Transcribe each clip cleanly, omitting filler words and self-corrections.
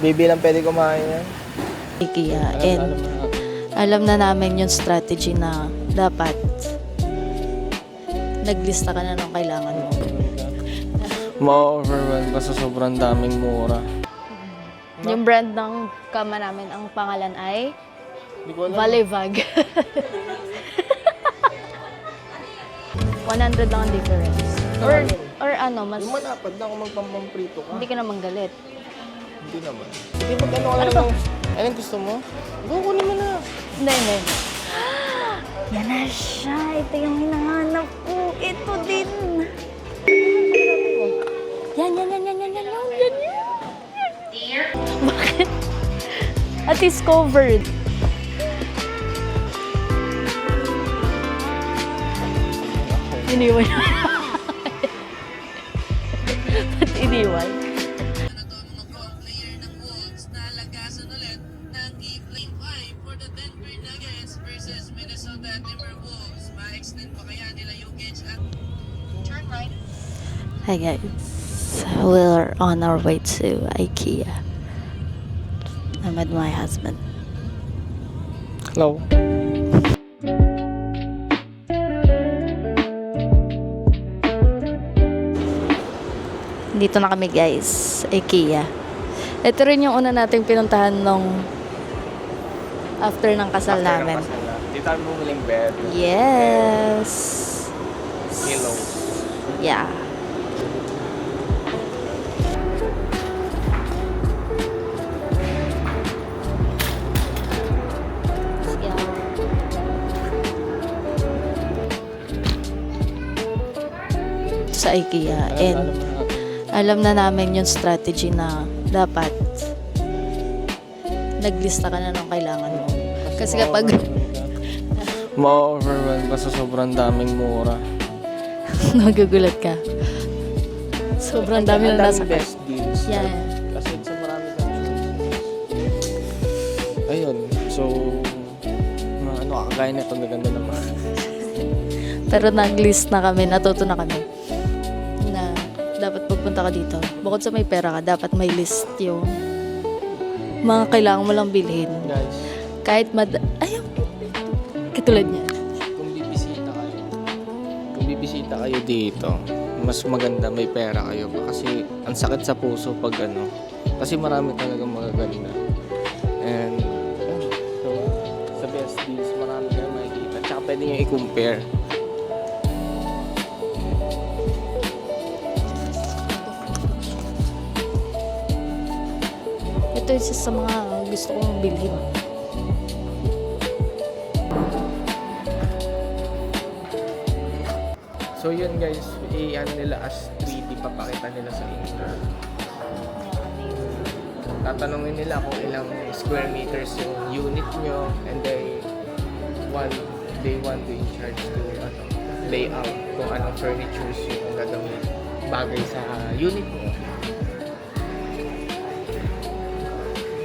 Baby lang pwede kumain yan. IKEA. And alam na namin yung strategy na dapat naglista ka na ng kailangan mo. Ma-overwhelm ka sa sobrang daming mura. Yung brand ng kama namin, ang pangalan ay Hindi ko alam. Valevag. 100 lang ang difference. Or ano, mas Yung malapad na ako magpamprito ka. hindi ka naman galit. Hindi naman. Sige, mag-ano ka lang. Anong gusto mo? Kukunin mo na. Hindi. Yan na siya. Ito yung hinahanap ko. Ito din. Yan. Bakit? At least covered. Iniwan. Ba't iniwan? Hi guys, we're on our way to IKEA. I'm with my husband. Hello. Dito na kami guys, IKEA. Ito rin yung una nating pinuntahan nung after ng kasal namin. Dito kami bumiling bed. Yes. Pillows. Yeah. Sa IKEA. And alam na namin yung strategy na dapat naglista ka na ng kailangan mo. Kasi kapag Ma-overwhelm ka sa sobrang daming mura. nagugulat ka, sobrang dami na nasa cart. best deals. Yeah. Kasi sa marami kang choices. Ayun. So, kagaya nito, maganda naman. Pero nag-list na kami, natuto na kami na dapat pagpunta ka dito. Bukod sa may pera ka, dapat may list yung mga kailangan mo lang bilhin. Guys, Kahit ayun, katulad niya. kung bibisita kayo dito, mas maganda may pera kayo pa kasi ang sakit sa puso pag ano. Kasi marami talagang magaganda. And so, sa best deals, marami kayong makikita. Tsaka pwede nyo i-compare. Ito isa sa mga gusto kong bilhin. So yun guys, i-ano nila as 3D, papakita nila sa inyo. Tatanungin nila kung ilang square meters yung unit nyo, and they want to in charge to lay out kung anong furnitures yung gagawin bagay sa unit nyo.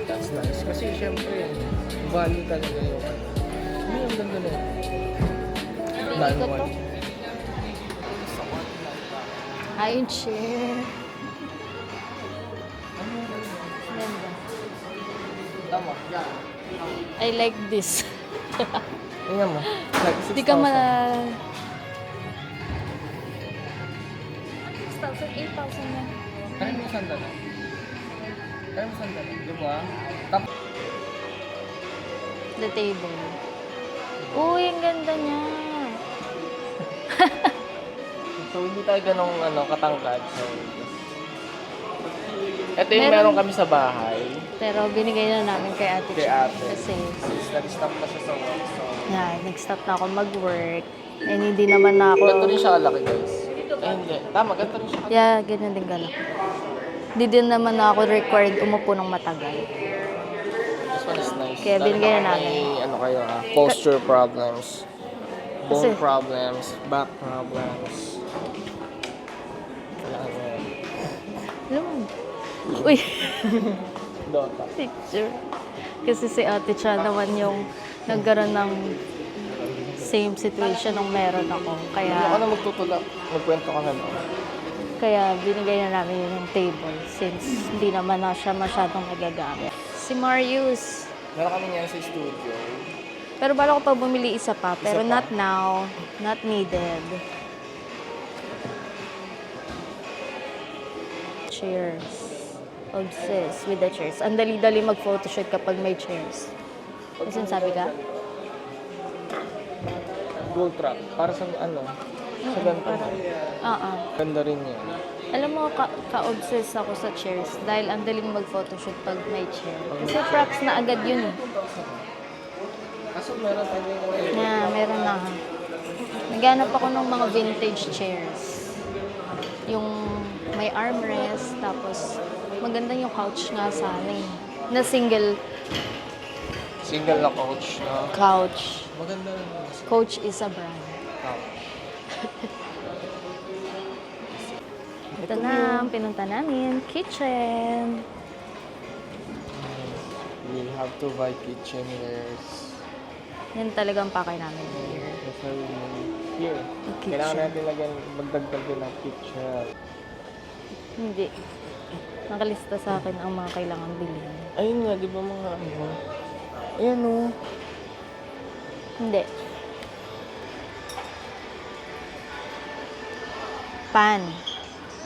That's nice. Kasi syempre, value talaga yung hindi yung ganda na manual. Ayun, chair. Ganda. Tama, yan. I like this. Tingnan mo. Like 6,000. Hindi ka 6,000, 8,000 na. Kaya mo sandali. Di ba? The table. Uy, ang ganda niya. So, hindi tayo ganong katangkad. So, ito yung Meron- meron kami sa bahay. Pero binigay na namin kay Ate Kay Chika. ate. Kasi, Nag-stop na siya sa work. So, nag-stop na ako mag-work. And hindi naman na ako... ganito rin siya kalaki, guys. Hindi. Tama, ganito rin siya kalaki. Yeah, ganyan din gala. Hindi din naman na ako required umupo ng matagal. This one is nice. Kaya binigay na namin. May, kayo posture problems. Bone Kasi- problems. Back problems. Kailangan mo yan. Uy, Dota. picture. Kasi si Ate Cha naman yung nagkaroon ng same situation nung meron ako. Hindi ako Kaya, na magtutulak. Magkwento ka na lang. Kaya binigay na namin yun ng table since hindi naman na siya masyadong nagagamit. Si Marius. Meron kami yan sa studio. Pero bala ko pa bumili isa pa. Pero pa? not now. Not needed. Chairs. Obsessed with the chairs. Ang dali-dali mag-photoshoot kapag may chairs. Ano sinasabi ka? Gold trap. Para sa ano? Sa ganito. Oo. Ganda rin yan. Alam mo, ka-obsessed ako sa chairs dahil ang daling mag-photoshoot pag may chair. Kasi props na agad yun eh. Kaso meron tayo yung Meron na. Naghanap ako ng mga vintage chairs. Yung may armrest, tapos maganda yung couch nga sa amin. Na single single na couch na. couch. Maganda rin yun. Coach is a brand. Ito na ang pinunta namin. Kitchen. We have to buy kitchenwares. Yan talagang pakay namin here. That's why we need here. Kitchen. Kailangan natin lagyan, magdagdag din ng kitchen. Hindi. Nakalista sa akin ang mga kailangan bilhin. Ayun nga, di ba mga ano? Ayan o. Hindi. Pan.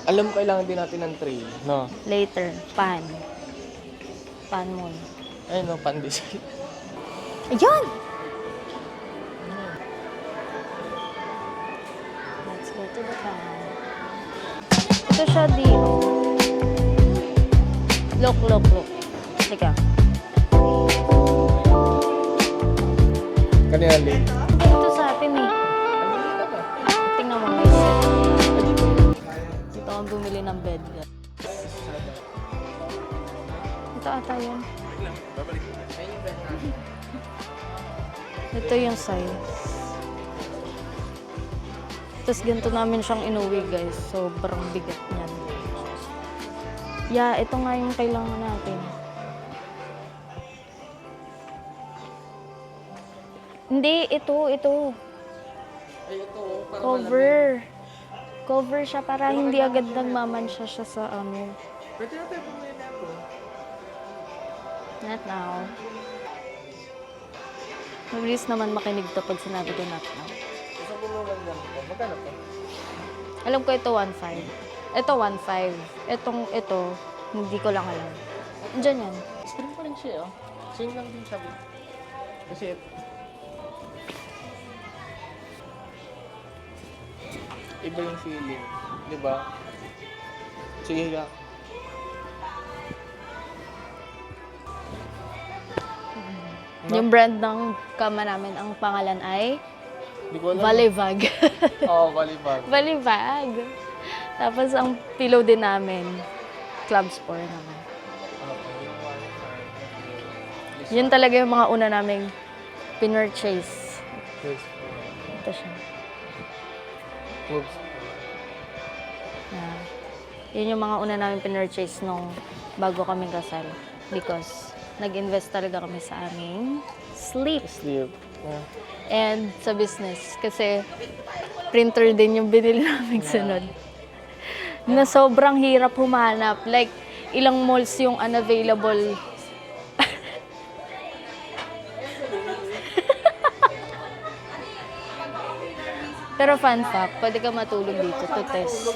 Alam mo, kailangan din natin ng tray. No? Later. Pan. Pan muna. Ayun o, pandesal. Ayun! Let's go to the pan. Ito siya dito. Look. Teka. Kanina din. Ito sa atin eh. Tingnan mo may set. Dito akong bumili ng bed. Ito ata yun. Ito yung size. Tapos ganito namin siyang inuwi guys. Sobrang bigat niyan. Yeah, ito nga yung kailangan natin. Hindi, ito. Ay, ito para Cover. Cover siya para hindi agad nagmamansya siya sa amin. Pwede natin pumili na ito. Not now. Mabilis naman makinig to pag sinabi ko not now. Isang bulungan lang ito. Magkano to? Alam ko ito 1.5. Ito 1.5. Ito, hindi ko lang alam. Diyan yan. Screen pa rin siya, oh. Same lang din siya. Kasi, iba yung feeling. Di ba? Sige ka. Yung brand ng kama namin, ang pangalan ay Di ko alam. Valivag. Oo, Valivag. Valivag. Tapos ang pillow din namin, Club Sport naman. Yun talaga yung mga una naming pinurchase. Yes. Ito siya. Whoops. Yun yung mga una namin pinurchase nung bago kaming kasal. Because nag-invest talaga kami sa aming sleep. Sleep. Yeah. And sa business. Kasi printer din yung binili namin sunod. Na sobrang hirap humanap. Like, ilang malls yung unavailable. Pero fun fact, pwede ka matulog dito to test.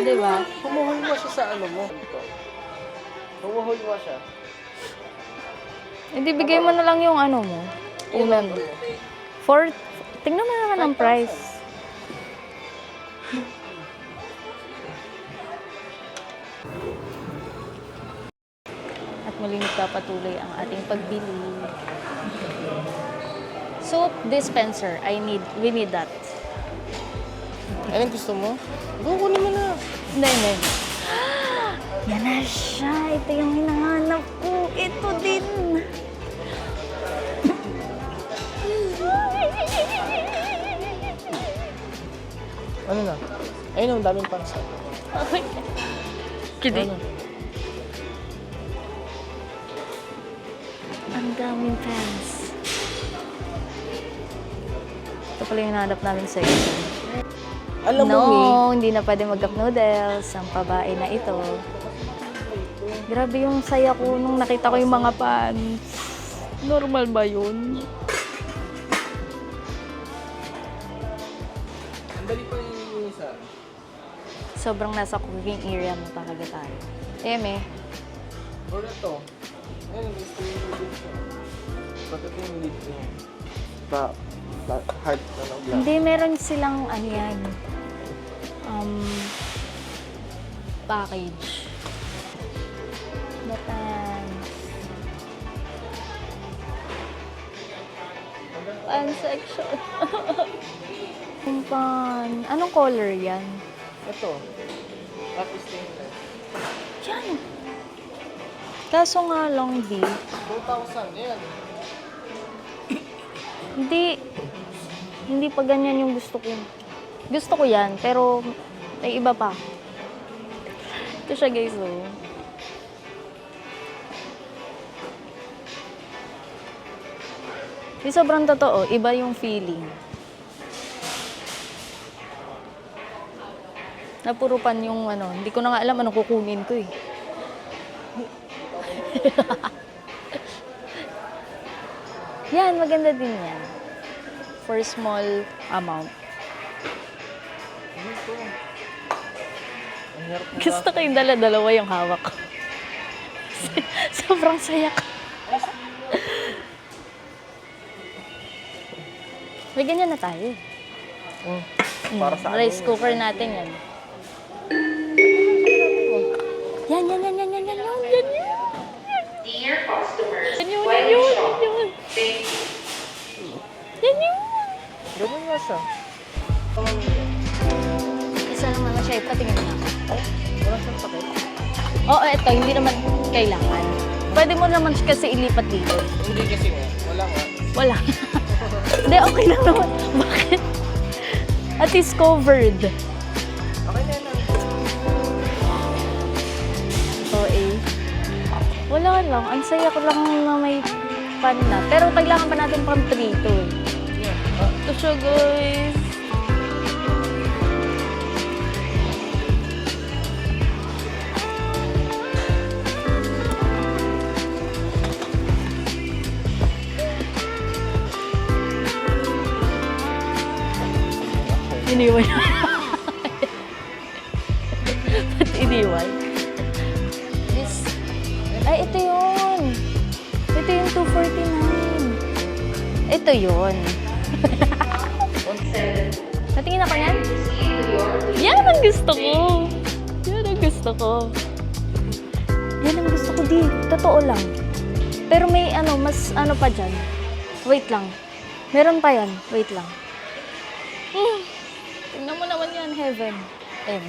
Di ba? Humuhulwa siya sa ano mo. Humuhulwa siya. Hindi, bigay mo na lang yung ano mo. Ulan. Tingnan mo naman ang price. At muli nagpapatuloy ang ating pagbili. Soap dispenser. We need that. Anong gusto mo? Kukunin mo na. Hindi. Yan na siya. Ito yung hinahanap ko. Ito din. Ano na? Ayun, ang daming pansa. Kidding. Ano? Ang daming pants. Ito pala yung hinahanap namin sa iyo. Alam mo, no, Mi, hindi na pwede mag-cup noodles ang babae na ito. Grabe yung saya ko nung nakita ko yung mga pants. Normal ba yun? ang dali pa yung isa. Sobrang nasa cooking area mo talaga tayo. Eme, Or ito. Ayun, gusto yung lead siya. Ba't ito yung lead niya? Heart na ng glass. hindi meron silang ano yan, package. Batan. Pan section. Yung pan. Anong color yan? Ito. Tapos stainless. Yan. Kaso nga lang, di. 2,000. Ayan. Hindi pa ganyan yung gusto ko. Gusto ko yan, pero may iba pa. Ito siya guys, oh. Di sobrang totoo, iba yung feeling. Napurupan yung ano, hindi ko na nga alam ano kukunin ko eh. Yan, maganda din yan. For small amount. Ano ito? Ang hirap na Gusto ko yung dala-dalawa yung hawak ko. Sobrang saya ko. May ganyan na tayo. Para sa Rice cooker natin yan. Yan. Dear customers, Yan. Ganun nga siya. Isa lang naman siya, ipatingin mo na ako. Wala siyang sakit. Oo, eto, hindi naman kailangan. Pwede mo naman kasi ilipat dito. Hindi kasi nga. Wala nga. Wala. Hindi, okay lang naman. Bakit? At least covered. Okay na yan. Oo eh. Wala lang. Ang saya ko lang na may pan na. Pero kailangan pa natin pang prito eh. Ito siya guys. Iniwan. Ba't iniwan? This, ay, ito yun. Ito yung 249. Ito yun. Natingin ako yan? Yan ang gusto ko. Yan ang gusto ko. Yan ang gusto ko, di. Totoo lang. Pero may ano, mas ano pa dyan. Wait lang. Meron pa yan. Wait lang. Tingnan mo naman yan, heaven. Ayun.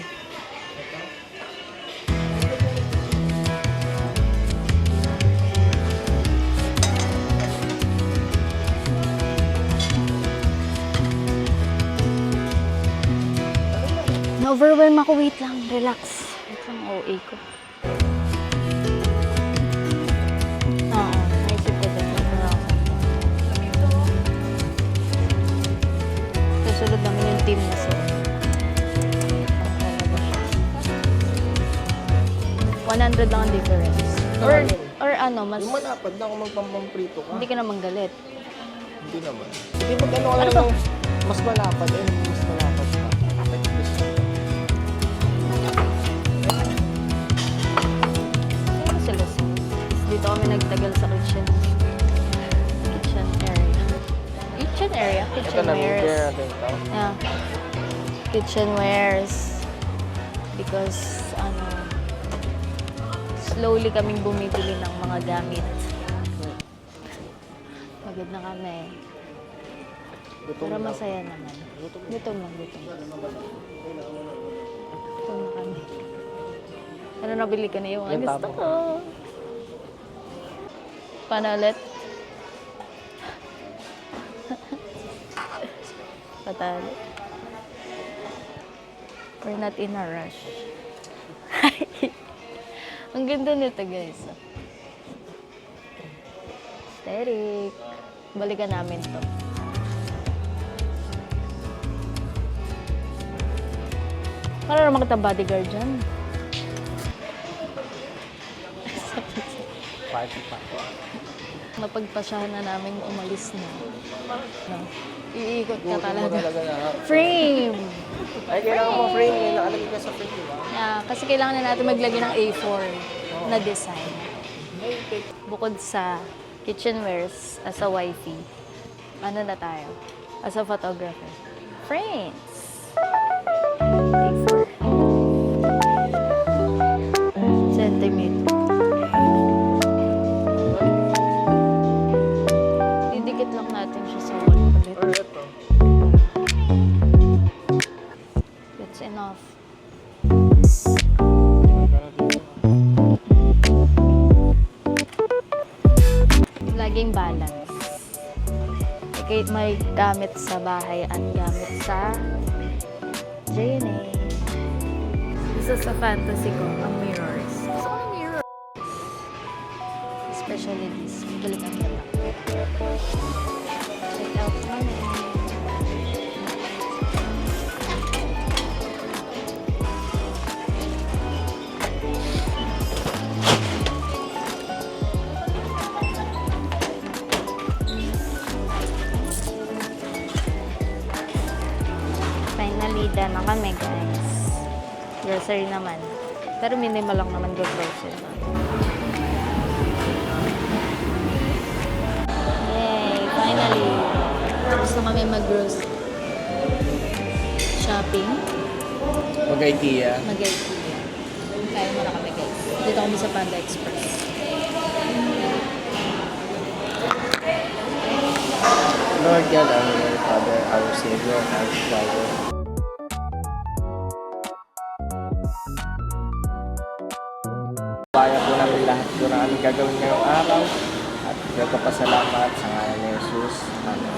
Na-overwhelm ako. Wait lang. Relax. Wait lang. OA ko. Oo. Naisip ko din. Kasunod namin yung team na so. 100 lang ang difference. Or ano, mas... Yung malapad na kung magpampamprito ka. Hindi ka naman galit. Hindi naman. Hindi mag-ano ka Ano lang ba? ng mas malapad. Mas malapad pa. Like this. Ano sila? Dito kami nagtagal sa kitchen. Kitchen area. Ito na, Kitchenwares. media natin ito. Yeah. Kitchenwares. Because, ano, slowly kaming bumibili ng mga gamit. Pagod na kami. Gutom Pero na. masaya naman. Gutom lang. Gutom na kami. Ano nabili ka na yung Yan, gusto tama. ko? Panalit. Patali. We're not in a rush. Ang ganda nito, guys. Aesthetic. Balikan namin to. Para naman kita bodyguard dyan. Party pa. Napagpasyahan na namin umalis na. No. Iikot ka talaga. Talaga na. Frame! Ay, kailangan mo frame. May nakalagay ka sa frame, di ba? Yeah, kasi kailangan na natin maglagay ng A4 na design. Bukod sa kitchenwares as a wifey, ano na tayo? As a photographer. Frames! A4. Centimeter. Didikit lang natin siya sa wall ulit. Or ito. That's enough. Laging balance. Okay, may gamit sa bahay at gamit sa JNA. Isa sa fantasy ko, ang mirrors. Gusto ko ng mirrors. Especially this. Balikan ko lang. Check out kami. Finally, done na kami, guys. Grocery naman. Pero minimal lang naman grocery. Yay! Finally! Tapos na kami mag-grocery. Shopping. Mag-idea. Mag-IKEA. Kaya mo na kami, guys. Dito kami sa Panda Express. Lord God, our Father, our Savior, and our Father. Kaya po namin lahat po na aming gagawin ngayong araw at nagpapasalamat sa ngalan ni Jesus. Amen.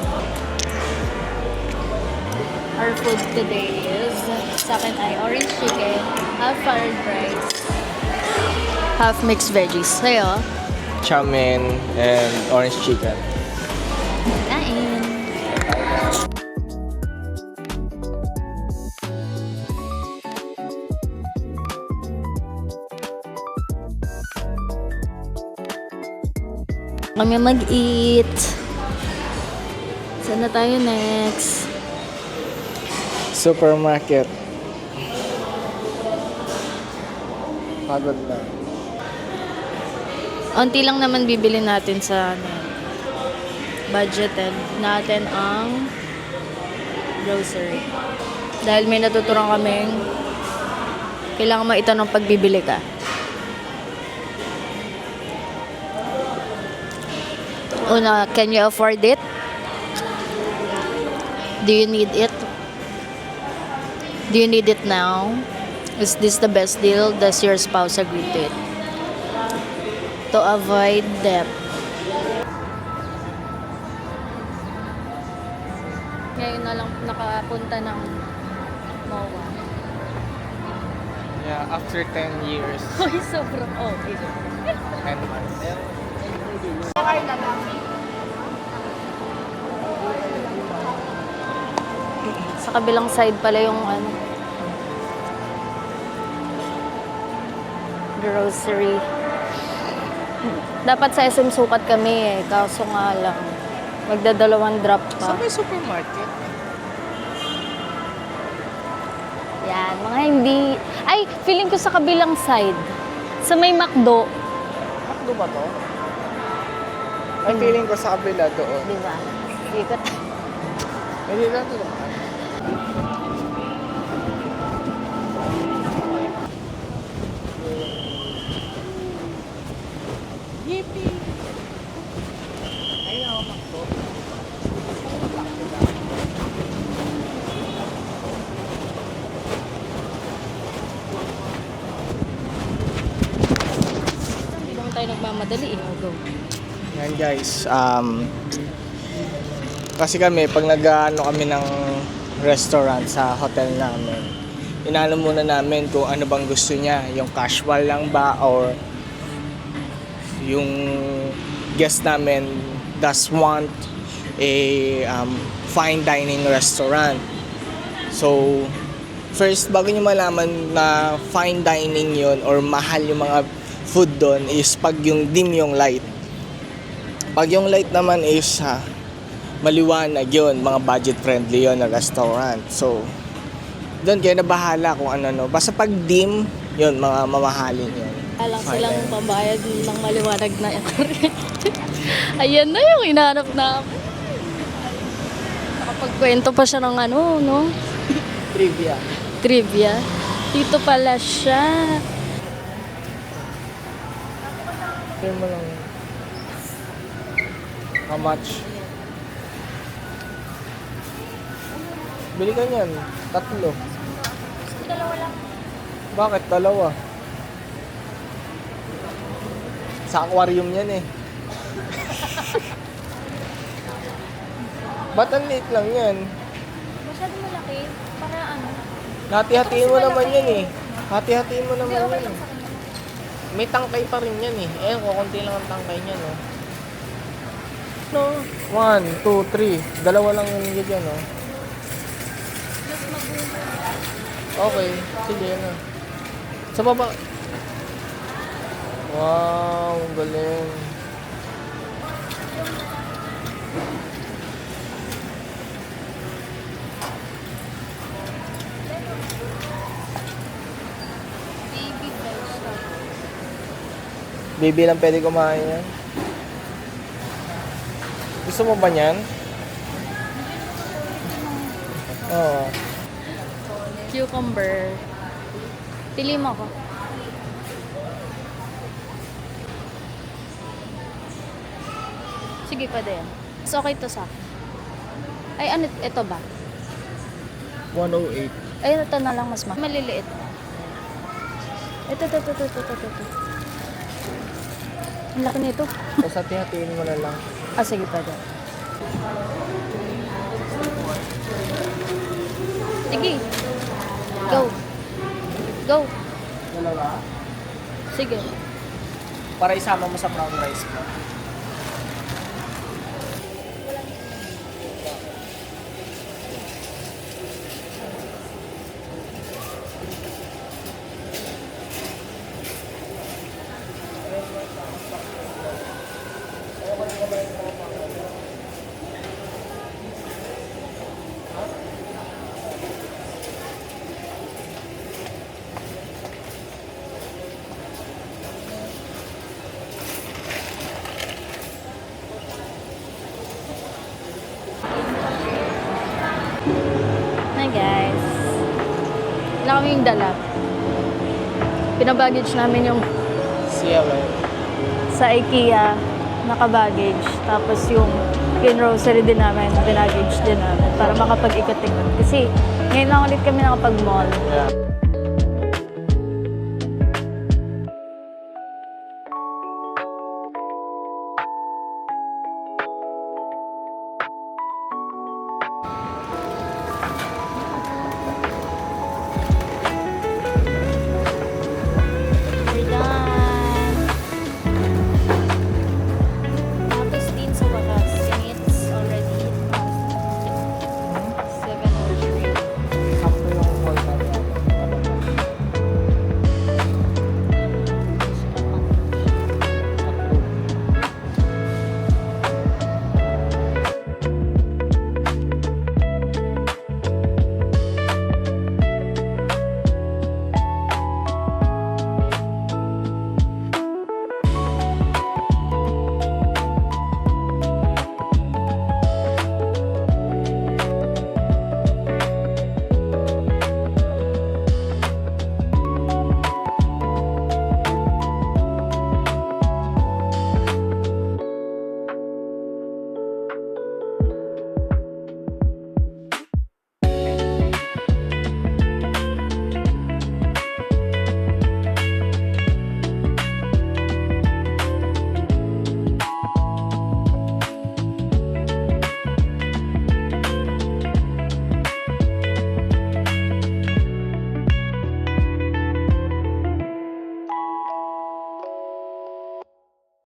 Our food today is, sa akin ay orange chicken, half fried rice, half mixed veggies. Sa'yo? Chow mein and orange chicken. Kain! Kami mag-eat. Saan na tayo next? Supermarket. Pagod na. Unti lang naman bibili natin sa budgeted natin ang grocery. Dahil may natuturang kaming kailangan maitanong pagbibili ka. Una, can you afford it? Do you need it? Do you need it now? Is this the best deal? Does your spouse agree to it? To avoid debt. Ngayon na lang nakapunta ng MOA. Yeah, after 10 years Uy, sobrang okay. and months. Sa kabilang side pala yung grocery. Dapat sa SM sukat kami kaso nga lang. Magdadalawang drop Sa pa. may supermarket? Yan, mga hindi... Ay, feeling ko sa kabilang side. Sa may McDo. Makdo ba to? Ay, feeling ko sa kabila doon. Di ba? Ikot. Hindi lang ito naman. Yippee! Ayun ako makto. Hindi naman tayo nagmamadali eh. Go. Yan guys, kasi kami pag nag-ano kami ng restaurant sa hotel namin, inaano muna namin kung ano bang gusto niya, yung casual lang ba or yung guest namin does want a fine dining restaurant. So first, bago nyo malaman na fine dining yon or mahal yung mga food doon is pag yung dim yung light. Pag yung light naman is maliwanag yun, mga budget friendly yon na restaurant. So, doon kayo na bahala kung ano. Basta pag dim, yun, mga mamahalin yun. Alang silang pambayad ng maliwanag na kuryente. Ayan na yung hinahanap na. Nakapagkwento pa siya ng ano, no? Trivia. Trivia. Dito pala siya. Kaya mo lang. How much? Bili ka niyan. 3. Dalawa lang. Bakit 2? Sa aquarium yan eh. Ba't ang liit lang yan? Masyado malaki. Para ano? Hati-hatiin mo naman yan eh. Hati-hatiin mo naman yan eh. May tangkay pa rin yan eh. Eh, kukunti lang ang tangkay niya, no? No? 1, 2, 3. 2 lang yung dyan, no? Okay. Sige, na. Sa baba. Wow, ang galing. Baby lang pwede kumain yan. Gusto mo ba yan? Oo. Cucumber. Pili mo ako. Sige, pwede yan. So, okay to sa akin. Ay, ano, ito ba? 108. Ay, ito na lang mas maliliit. Ito. Ang laki nito. Tapos hati-hatiin mo na lang. Ah, sige, pwede. Sige. Go. Go. Dalawa? Sige. Para isama mo sa brown rice mo. Hi guys. Wala kaming dala. Pinabaggage namin yung CLM. sa IKEA naka-baggage. Tapos yung grocery din namin, binaggage din namin para makapag-ikot-ikot. Kasi ngayon lang ulit kami nakapag-mall. Yeah.